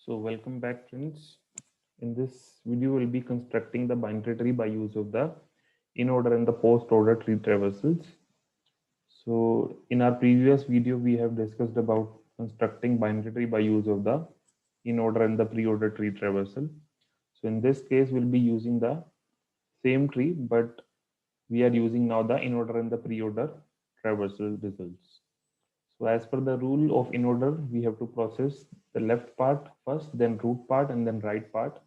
So welcome back friends. In this video we'll be constructing the binary tree by use of the in-order and the post-order tree traversals. So in our previous video we have discussed about constructing binary tree by use of the in-order and the pre-order tree traversal. So in this case we'll be using the same tree, but we are using now the in-order and the pre-order traversal results. So as per the rule of in order, we have to process the left part first, then root part, and then right part.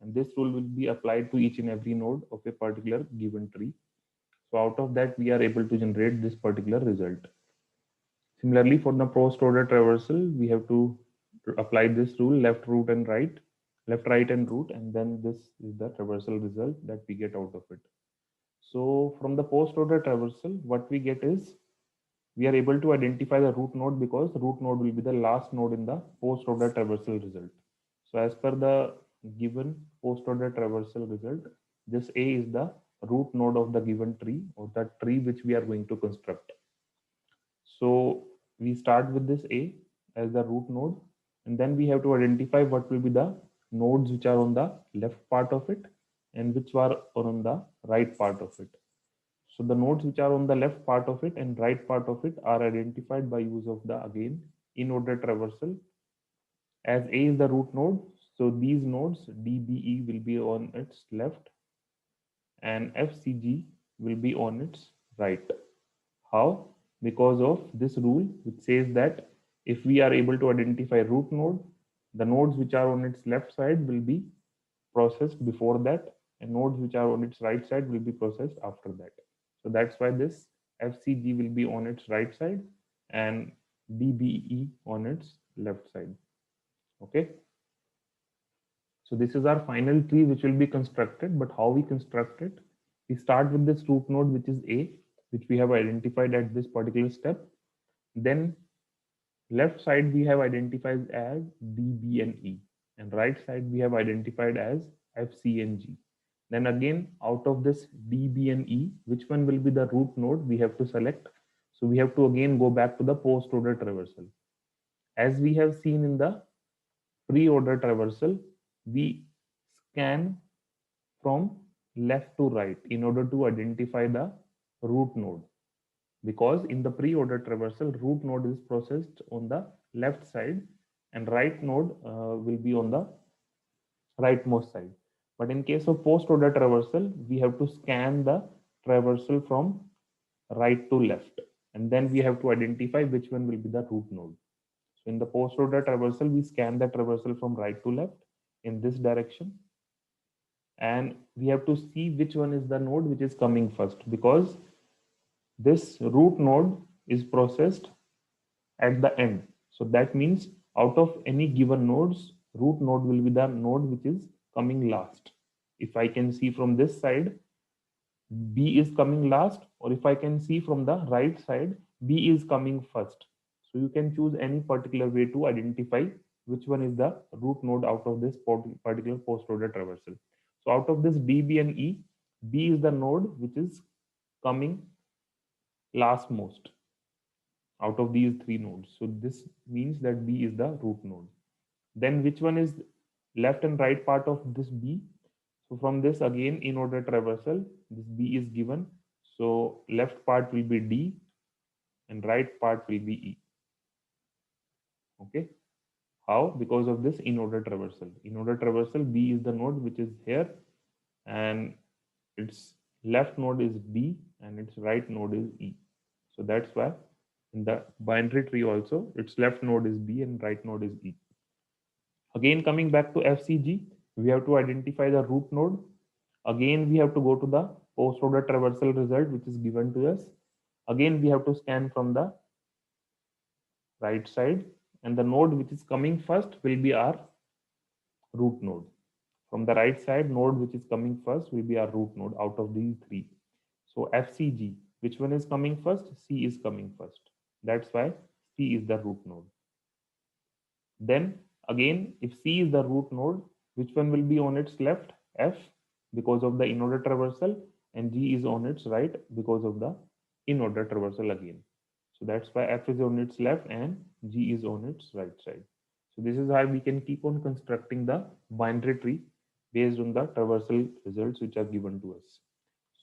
And this rule will be applied to each and every node of a particular given tree. So out of that, we are able to generate this particular result. Similarly, for the post order traversal, we have to apply this rule left, root, and right, left, right, and root, and then this is the traversal result that we get out of it. So from the post order traversal, what we get is we are able to identify the root node because root node will be the last node in the post order traversal result. So as per the given post order traversal result, this A is the root node of the given tree or the tree which we are going to construct. So we start with this A as the root node, and then we have to identify what will be the nodes which are on the left part of it and which are on the right part of it. So the nodes which are on the left part of it and right part of it are identified by use of the again in order traversal. As A is the root node, so these nodes DBE will be on its left and FCG will be on its right. How? Because of this rule which says that if we are able to identify root node, the nodes which are on its left side will be processed before that, and nodes which are on its right side will be processed after that. So that's why this FCG will be on its right side and DBE on its left side. Okay. So this is our final tree which will be constructed, but how we construct it? We start with this root node which is A, which we have identified at this particular step. Then left side we have identified as D, B, and E, and right side we have identified as F, C, and G. Then again, out of this D, B, and E, which one will be the root node we have to select. So we have to again go back to the post order traversal. As we have seen in the pre order traversal, we scan from left to right in order to identify the root node, because in the pre-order traversal root node is processed on the left side and right node will be on the rightmost side. But in case of post-order traversal, we have to scan the traversal from right to left, and then we have to identify which one will be the root node. So in the post-order traversal, we scan the traversal from right to left in this direction, and we have to see which one is the node which is coming first, because this root node is processed at the end. So that means out of any given nodes, root node will be the node which is coming last. If I can see from this side, B is coming last, or if I can see from the right side, B is coming first. So you can choose any particular way to identify which one is the root node out of this particular post-order traversal. So out of this D, B, and E, B is the node which is coming last most out of these three nodes. So this means that B is the root node. Then which one is left and right part of this B? So from this again in order traversal, this B is given. So left part will be D and right part will be E. Okay. How? Because of this in order traversal. In order traversal, B is the node which is here, and its left node is D and its right node is E. So that's why in the binary tree also, its left node is B and right node is E. Again, coming back to FCG, we have to identify the root node. Again, we have to go to the post-order traversal result, which is given to us. Again, we have to scan from the right side, and the node which is coming first will be our root node. From the right side, node which is coming first will be our root node out of these three. So FCG, which one is coming first? C is coming first. That's why C is the root node. Then again, if C is the root node, which one will be on its left? F, because of the in-order traversal, and G is on its right because of the in-order traversal again. So that's why F is on its left and G is on its right side. So this is how we can keep on constructing the binary tree based on the traversal results which are given to us.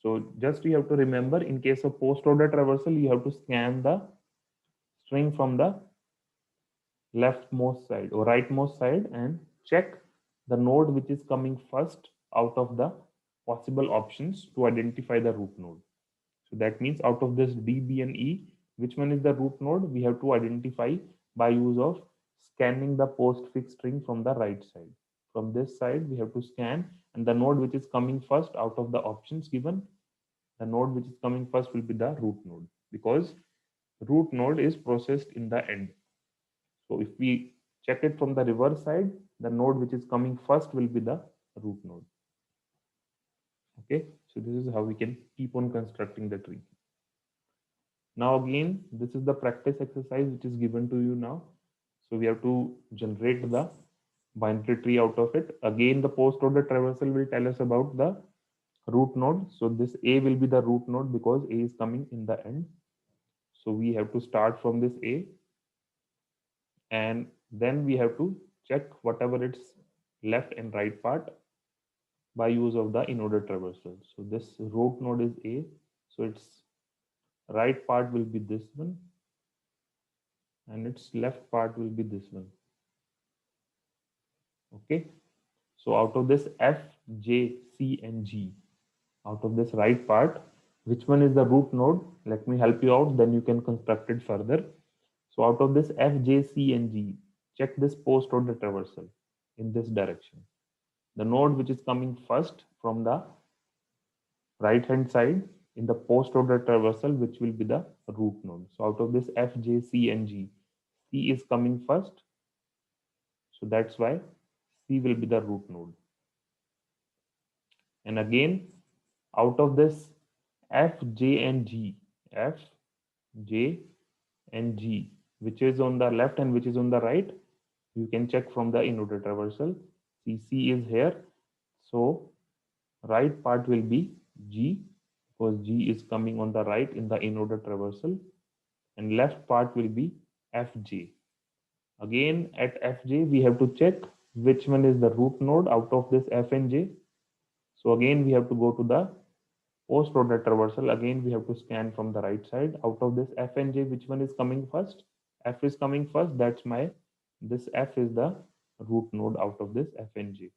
So just you have to remember, in case of post order traversal, you have to scan the string from the leftmost side or rightmost side and check the node which is coming first out of the possible options to identify the root node. So that means out of this D, B, and E, which one is the root node? We have to identify by use of scanning the postfix string from the right side. From this side, we have to scan, and the node which is coming first out of the options given, the node which is coming first will be the root node, because root node is processed in the end. So if we check it from the reverse side, the node which is coming first will be the root node. Okay, so this is how we can keep on constructing the tree. Now again, this is the practice exercise which is given to you now. So we have to generate the binary tree out of it. Again, the post order traversal will tell us about the root node. So this A will be the root node because A is coming in the end. So we have to start from this A, and then we have to check whatever its left and right part by use of the Inorder traversal. So this root node is A, so its right part will be this one, and its left part will be this one. Okay, so out of this F, J, C, and G, out of this right part, which one is the root node? Let me help you out, then you can construct it further. So out of this F, J, C, and G, check this post order traversal in this direction. The node which is coming first from the right hand side in the post order traversal, which will be the root node. So out of this F, J, C, and G, C is coming first. So that's why C will be the root node. And again, out of this F, J, and G, F, J, and G, which is on the left and which is on the right, you can check from the Inorder traversal. C is here. So right part will be G, because G is coming on the right in the Inorder traversal, and left part will be Fj. Again, at Fj, we have to check which one is the root node out of this F and J. So again, we have to go to the post order traversal. Again, we have to scan from the right side. Out of this F and J, which one is coming first? F is coming first. That's my, this F is the root node out of this F and J.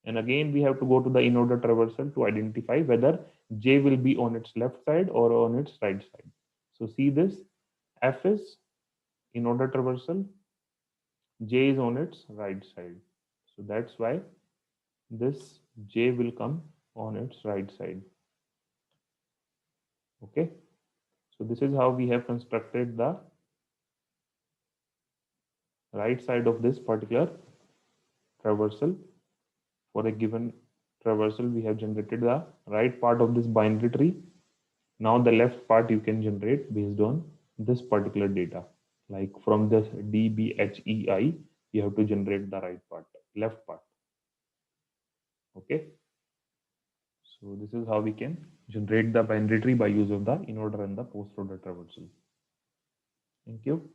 And again, we have to go to the Inorder traversal to identify whether J will be on its left side or on its right side. So see this, F is Inorder traversal, J is on its right side. So that's why this J will come on its right side. Okay. So this is how we have constructed the right side of this particular traversal. For a given traversal, we have generated the right part of this binary tree. Now the left part you can generate based on this particular data. Like from this DBHEI, you have to generate the right part, left part. Okay. So this is how we can generate the binary tree by use of the Inorder and the Postorder traversal. Thank you.